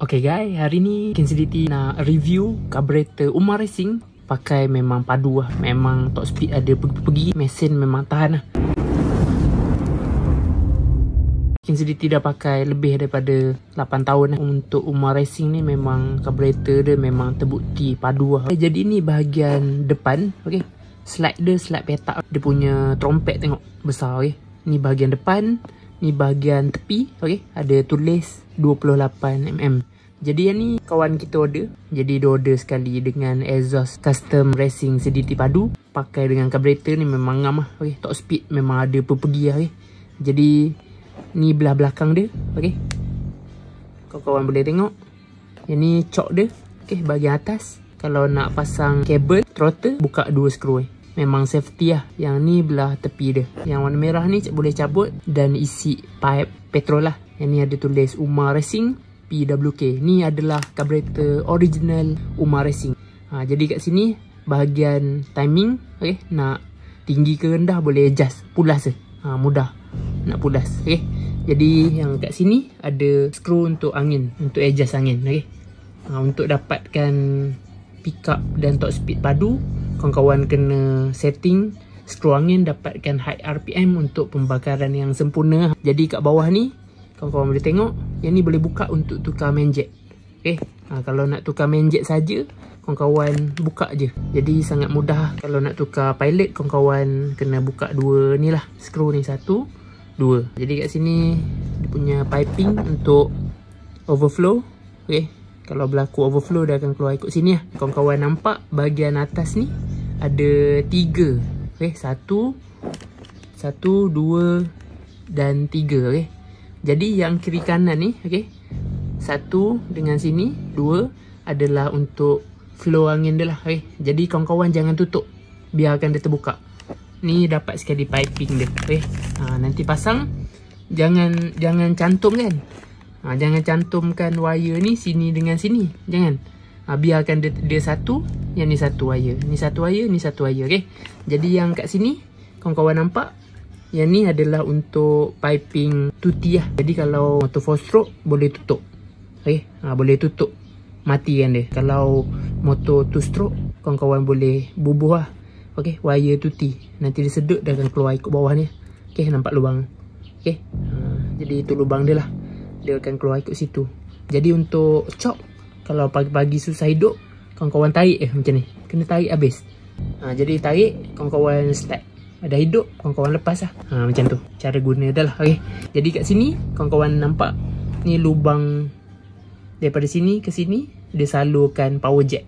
Okay guys, hari ni Kinsiliti nak review carburetor Umar Racing. Pakai memang padu lah. Memang top speed ada pergi-pergi. Mesin memang tahan lah. Kinsiliti dah pakai lebih daripada 8 tahun lah. Untuk Umar Racing ni memang carburetor dia memang terbukti padu lah. Jadi ni bahagian depan, okay. Slide dia, slide petak. Dia punya trompet tengok besar, okay. Ni bahagian depan. Ni bahagian tepi, okay. Ada tulis 28mm. Jadi yang ni kawan kita order. Jadi dia order sekali dengan exhaust custom racing sediti padu. Pakai dengan carburetor ni memang ngam lah, okay. Top speed memang ada pergi lah, okay. Jadi ni belah belakang dia, okay. Kawan-kawan boleh tengok. Yang ni cok dia, okay, bahagian atas. Kalau nak pasang kabel throttle, buka 2 skru, memang safety lah. Yang ni belah tepi dia. Yang warna merah ni boleh cabut dan isi pipe petrol lah. Yang ni ada tulis Umar Racing PWK. Ni adalah carburetor original Umar Racing. Jadi kat sini bahagian timing, okay. Nak tinggi ke rendah boleh adjust, pulas je. Mudah nak pulas, okay. Jadi yang kat sini ada skru untuk angin, untuk adjust angin, okay. Untuk dapatkan pick up dan top speed padu, kawan-kawan kena setting skru angin, dapatkan high RPM untuk pembakaran yang sempurna. Jadi kat bawah ni kawan-kawan boleh tengok, yang ni boleh buka untuk tukar main jet, okay. Kalau nak tukar main jet saja, kawan-kawan buka je. Jadi sangat mudah. Kalau nak tukar pilot, kawan-kawan kena buka dua ni lah, skru ni, 1, 2. Jadi kat sini dia punya piping untuk overflow, okay. Kalau berlaku overflow, dia akan keluar ikut sini lah. Kawan-kawan nampak bahagian atas ni ada 3, okay. 1, 2 dan 3, okay. Jadi yang kiri kanan ni, okay, 1 dengan sini, 2 adalah untuk flow angin dia lah, okay. Jadi kawan-kawan jangan tutup, biarkan dia terbuka. Ni dapat sekali piping dia, okay. Nanti pasang, jangan cantum kan. Jangan cantumkan wire ni sini dengan sini, jangan. Biarkan dia satu. Yang ni satu wire, ni satu wire, ni satu wire, okay. Jadi yang kat sini kawan-kawan nampak, yang ni adalah untuk piping tuti lah. Jadi kalau motor 4 stroke boleh tutup, okay. Boleh tutup, matikan dia. Kalau motor 2 stroke, kawan-kawan boleh bubuh lah, okay. Wire tuti, nanti dia sedut, dia akan keluar ikut bawah ni, okay. Nampak lubang, okay. Jadi itu lubang dia lah, dia akan keluar ikut situ. Jadi untuk chop, kalau pagi-pagi susah hidup, kawan-kawan tarik macam ni, kena tarik habis. Jadi tarik, kawan-kawan start, ada hidup, kawan-kawan lepas lah. Macam tu cara guna dah lah, okay. Jadi kat sini kawan-kawan nampak ni lubang, daripada sini ke sini dia salurkan power jack,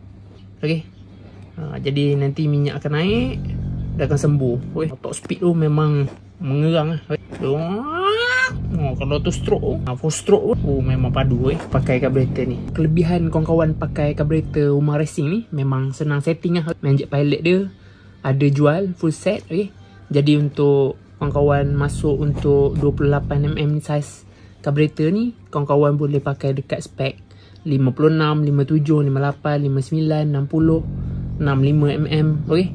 okay. Jadi nanti minyak akan naik, dia akan sembuh, okay. Top speed tu memang mengerang lah, okay. Kalau tu stroke, 4 stroke, memang padu, pakai carburetor ni. Kelebihan kawan-kawan pakai carburetor Umar Racing ni, memang senang setting lah. Main jet pilot dia ada jual full set, okay. Jadi untuk kawan-kawan masuk untuk 28mm size carburetor ni, kawan-kawan boleh pakai dekat spek 56, 57, 58, 59, 60, 65mm, okay.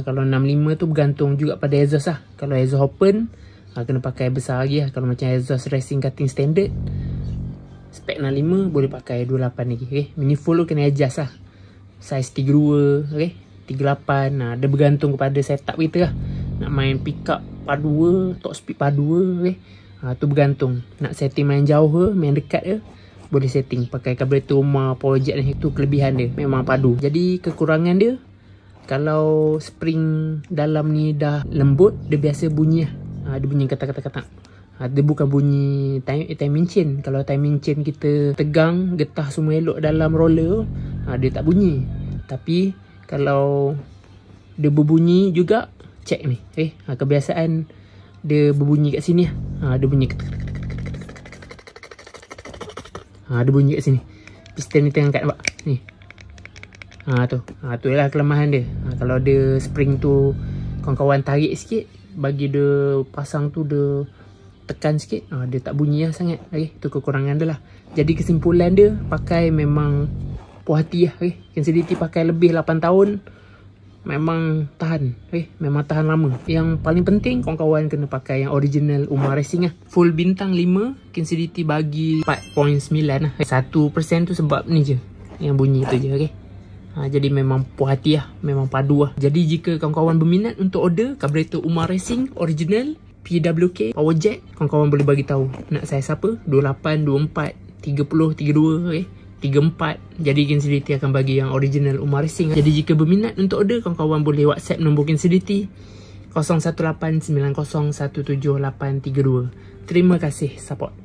Kalau 65 tu bergantung juga pada exhaust lah. Kalau exhaust open, kena pakai besar lagi lah. Kalau macam exhaust racing cutting standard, spek 65 boleh pakai 28 lagi, okay. Manifold tu kena adjust lah, size 32, okay, 38. Dia bergantung kepada setup kita lah. Nak main pick up padu, top speed padu, okay. Tu bergantung. Nak setting main jauh ke, main dekat ke, boleh setting pakai carburetor Umar power jet ni. Itu kelebihan dia, memang padu. Jadi kekurangan dia, kalau spring dalam ni dah lembut, dia biasa bunyi lah. Dia bunyi katak-katak. Dia bukan bunyi timing chain. Kalau timing chain kita tegang, getah semua elok dalam roller, dia tak bunyi. Tapi kalau dia berbunyi juga, cek ni, okay. Kebiasaan dia berbunyi kat sini lah. Dia bunyi dia bunyi kat sini. Piston ni tengah angkat, nampak ni. Tu ialah kelemahan dia. Kalau dia spring tu kawan-kawan tarik sikit, bagi dia pasang tu dia tekan sikit, dia tak bunyi lah sangat, okay. Tu kekurangan dia lah. Jadi kesimpulan dia, pakai memang puas hati lah, okay. Kinsiliti pakai lebih 8 tahun, memang tahan. Memang tahan lama. Yang paling penting kawan-kawan kena pakai yang original Umar Racing lah. Full bintang 5, Kinsidity bagi 4.9 lah. 1% tu sebab ni je, yang bunyi tu je. Jadi memang puas hati lah, memang padu lah. Jadi jika kawan-kawan berminat untuk order karburator Umar Racing original PWK power jet, kawan-kawan boleh bagi tahu nak saiz apa, 28, 24, 30, 32, 34. Jadi Kinsidity akan bagi yang original Umar Racing. Jadi jika berminat untuk order, kawan-kawan boleh WhatsApp nombor Kinsidity 0189017832. Terima kasih support.